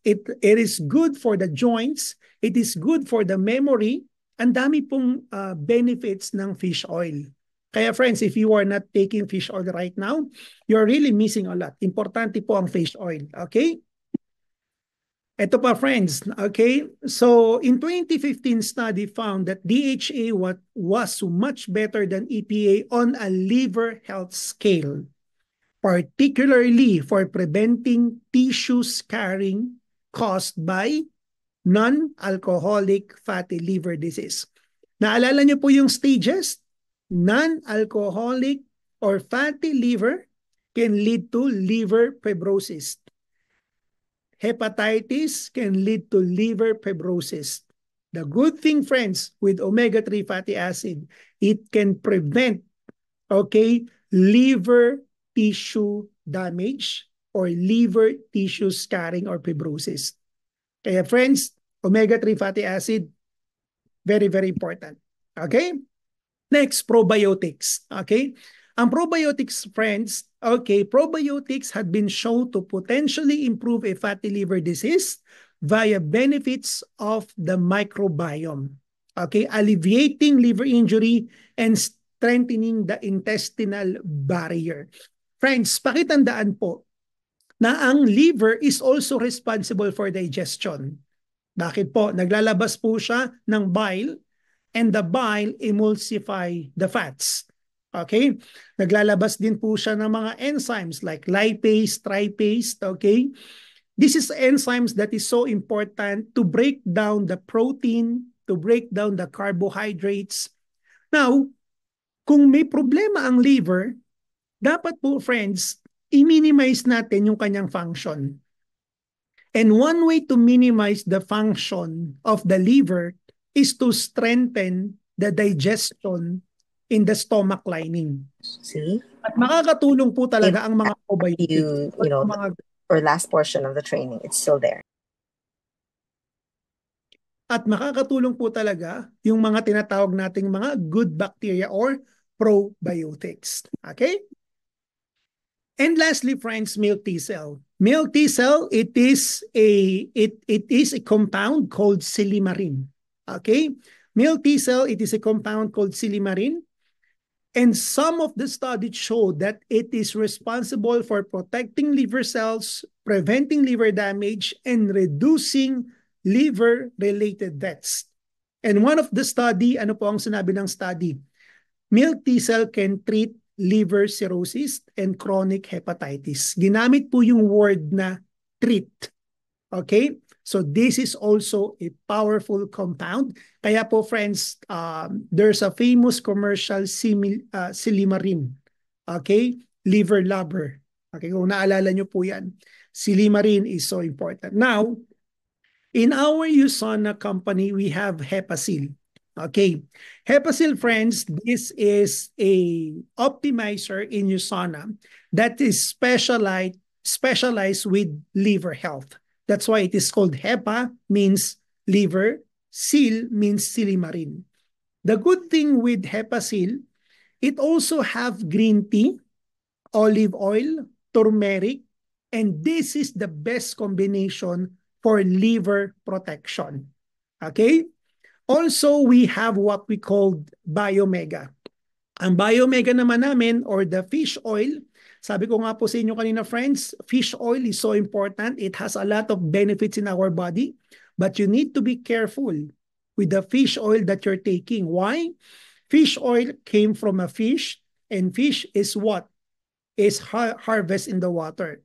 good for the joints. It is good for the memory. Ang dami pong benefits ng fish oil. Kaya friends, if you are not taking fish oil right now, you're really missing a lot. Importante po ang fish oil. Okay? Ito pa friends, okay? So in 2015 study found that DHA was much better than EPA on a liver health scale, particularly for preventing tissue scarring caused by non-alcoholic fatty liver disease. Naalala niyo po yung stages? Non-alcoholic or fatty liver can lead to liver fibrosis. Hepatitis can lead to liver fibrosis. The good thing, friends, with omega-3 fatty acid, it can prevent, okay, liver tissue damage or liver tissue scarring or fibrosis. Kaya friends, omega-3 fatty acid, very, very important. Okay? Next, probiotics. Okay? Ang probiotics, friends, okay, probiotics had been shown to potentially improve a fatty liver disease via benefits of the microbiome. Okay? Alleviating liver injury and strengthening the intestinal barrier. Friends, pakitandaan po na ang liver is also responsible for digestion. Bakit po? Naglalabas po siya ng bile and the bile emulsify the fats. Okay? Naglalabas din po siya ng mga enzymes like lipase, trypase, okay? This is enzymes that is so important to break down the protein, to break down the carbohydrates. Now, kung may problema ang liver, dapat po friends, i-minimize natin yung kanyang function. And one way to minimize the function of the liver is to strengthen the digestion in the stomach lining. See? At makakatulong po talaga ang mga probiotics. Or last portion of the training, it's still there. At makakatulong po talaga yung mga tinatawag nating mga good bacteria or probiotics. Okay? And lastly, friends, milk tea cell. Milk tea cell, it is a compound called silimarin. Okay? Milk tea cell, it is a compound called silimarin. And some of the studies show that it is responsible for protecting liver cells, preventing liver damage, and reducing liver-related deaths. And one of the study, ano po ang sinabi ng study? Milk tea cell can treat liver cirrhosis and chronic hepatitis. Ginamit po yung word na treat. Okay? So this is also a powerful compound. Kaya po friends, there's a famous commercial Silimarin. Okay? Liver lover. Okay? Kung naalala nyo po yan. Silimarin is so important. Now, in our USANA company, we have Hepasil. Okay. Hepasil, friends, this is a optimizer in USANA that is specialized with liver health. That's why it is called Hepa, means liver. Sil means silimarin. The good thing with Hepasil, it also have green tea, olive oil, turmeric, and this is the best combination for liver protection. Okay? Also, we have what we call Biomega. Ang Biomega naman namin or the fish oil, sabi ko nga po sa inyo kanina friends, fish oil is so important. It has a lot of benefits in our body, but you need to be careful with the fish oil that you're taking. Why? Fish oil came from a fish, and fish is what? Is harvest in the water.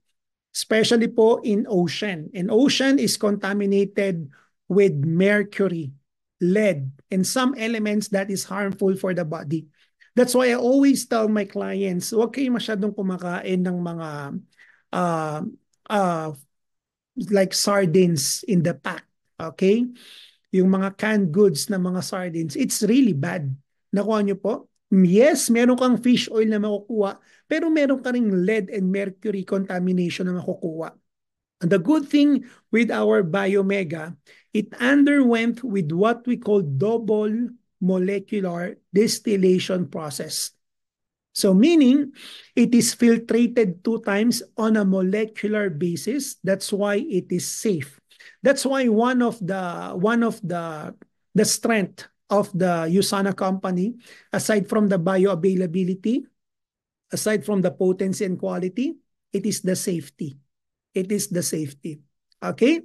Especially po in ocean. And ocean is contaminated with mercury, lead, and some elements that is harmful for the body. That's why I always tell my clients, huwag kayo masyadong kumakain ng mga like sardines in the pack. Okay? Yung mga canned goods na mga sardines, it's really bad. Nakuha nyo po? Yes, meron kang fish oil na makukuha, pero meron ka ring lead and mercury contamination na makukuha. And the good thing with our Biomega, it underwent with what we call double molecular distillation process. So meaning it is filtrated 2 times on a molecular basis. That's why it is safe. That's why one of the strength of the USANA company, aside from the bioavailability, aside from the potency and quality, it is the safety. It is the safety. Okay?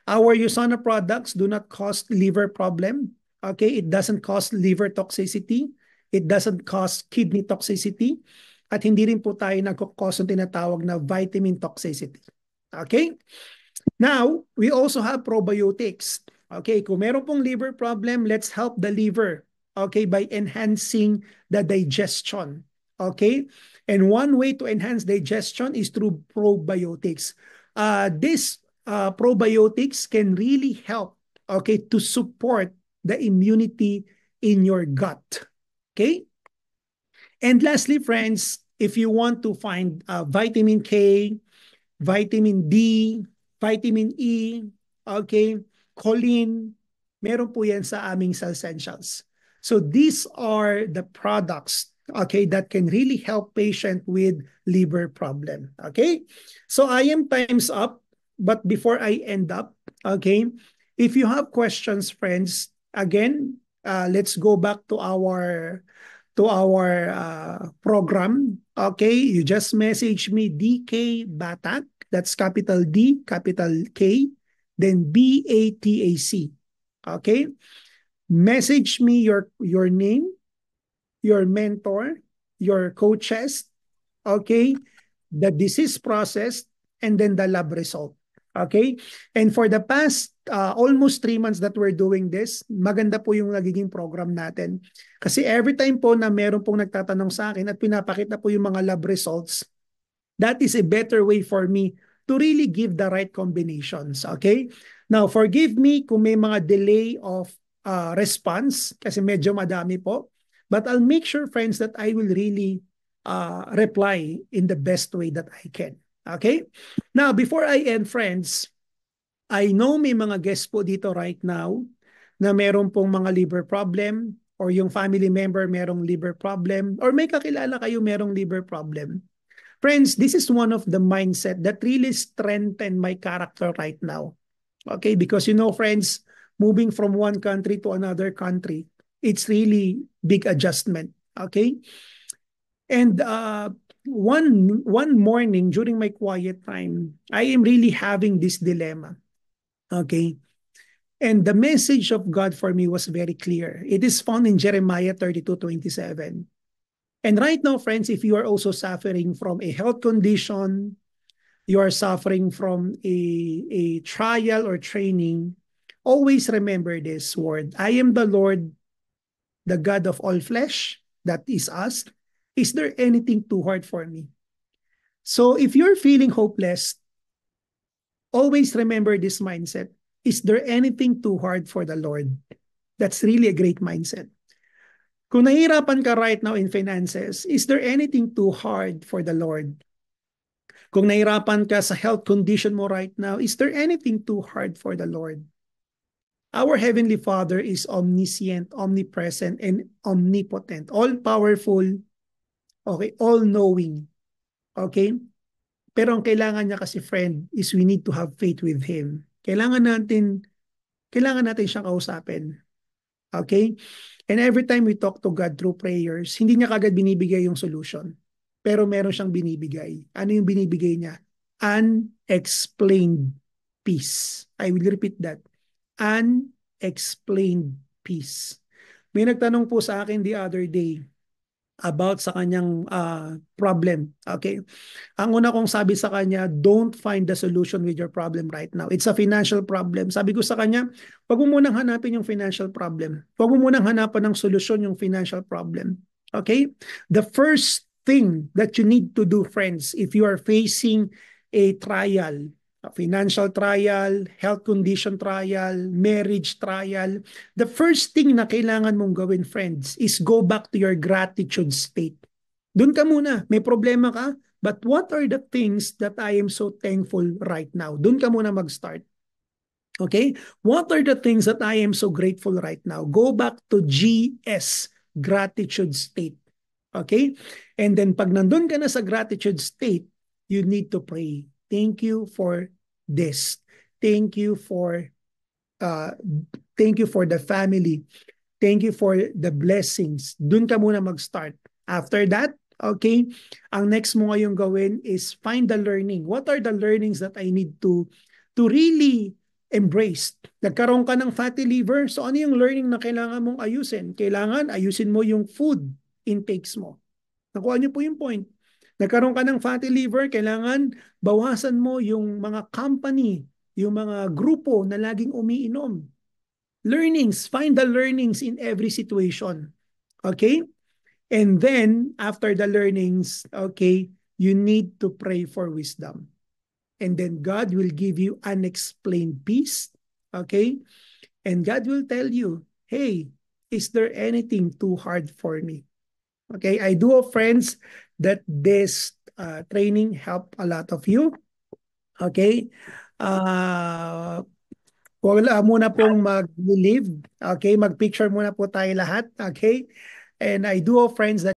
Our USANA products do not cause liver problem. Okay? It doesn't cause liver toxicity. It doesn't cause kidney toxicity. At hindi rin po tayo nagkukos ng tinatawag na vitamin toxicity. Okay? Now, we also have probiotics. Okay, kung meron pong liver problem, let's help the liver, okay, by enhancing the digestion. Okay? And one way to enhance digestion is through probiotics. These probiotics can really help, okay, to support the immunity in your gut. Okay? And lastly, friends, if you want to find vitamin K, vitamin D, vitamin E, okay, choline, meron po yan sa aming Cell Essentials. So these are the products, okay, that can really help patient with liver problem. Okay? So I am time's up, but before I end up, okay, if you have questions, friends, again, let's go back to our program. Okay, you just message me DK Batak. That's capital D, capital K, then BATAC. Okay, message me your name, your mentor, your coaches. Okay, the disease process, and then the lab result. Okay? And for the past almost 3 months that we're doing this, maganda po yung nagiging program natin. Kasi every time po na meron pong nagtatanong sa akin at pinapakita po yung mga lab results, that is a better way for me to really give the right combinations. Okay? Now, forgive me kung may mga delay of response kasi medyo madami po. But I'll make sure, friends, that I will really reply in the best way that I can. Okay? Now, before I end, friends, I know may mga guests po dito right now na meron pong mga liver problem or yung family member merong liver problem or may kakilala kayo merong liver problem. Friends, this is one of the mindset that really strengthen my character right now. Okay? Because friends, moving from one country to another country, it's really big adjustment. Okay? And one morning during my quiet time, I am really having this dilemma. Okay? And the message of God for me was very clear. It is found in Jeremiah 32:27. And right now, friends, if you are also suffering from a health condition, you are suffering from a trial or training, always remember this word. I am the Lord, the God of all flesh, that is us. Is there anything too hard for me? So if you're feeling hopeless, always remember this mindset. Is there anything too hard for the Lord? That's really a great mindset. Kung nahihirapan ka right now in finances, is there anything too hard for the Lord? Kung nahihirapan ka sa health condition mo right now, is there anything too hard for the Lord? Our Heavenly Father is omniscient, omnipresent, and omnipotent, all-powerful, okay, all-knowing. Okay? Pero ang kailangan niya kasi, friend, is we need to have faith with Him. Kailangan natin siyang kausapin. Okay? And every time we talk to God through prayers, hindi niya kagad binibigay yung solution. Pero meron siyang binibigay. Ano yung binibigay niya? Unexplained peace. I will repeat that. Unexplained peace. May nagtanong po sa akin the other day about sa kanyang problem. Okay? Ang una kong sabi sa kanya, don't find the solution with your problem right now. It's a financial problem. Sabi ko sa kanya, wag mo munang hanapin yung financial problem. Wag mo munang hanapan ng solusyon yung financial problem. Okay? The first thing that you need to do, friends, if you are facing a trial, a financial trial, health condition trial, marriage trial, the first thing na kailangan mong gawin, friends, is go back to your gratitude state. Doon ka muna, may problema ka, but what are the things that I am so thankful right now? Doon ka muna mag-start. Okay? What are the things that I am so grateful right now? Go back to GS, gratitude state. Okay? And then pag nandun ka na sa gratitude state, you need to pray. Thank you for this. Thank you for the family. Thank you for the blessings. Dun ka muna mag-start. After that, okay, ang next mo ngayong gawin is find the learning. What are the learnings that I need to really embrace? Nagkaroon ka ng fatty liver, so ano yung learning na kailangan mong ayusin? Kailangan ayusin mo yung food intakes mo. Nakuha niyo po yung point. Nagkaroon ka ng fatty liver, kailangan bawasan mo yung mga company, yung mga grupo na laging umiinom. Learnings, find the learnings in every situation. Okay? And then, after the learnings, okay, you need to pray for wisdom. And then God will give you unexplained peace. Okay? And God will tell you, hey, is there anything too hard for me? Okay, I do have friends that this training help a lot of you. Okay, wala muna pong mag-leave. Okay, mag-picture muna po tayo lahat. Okay, and I do have friends that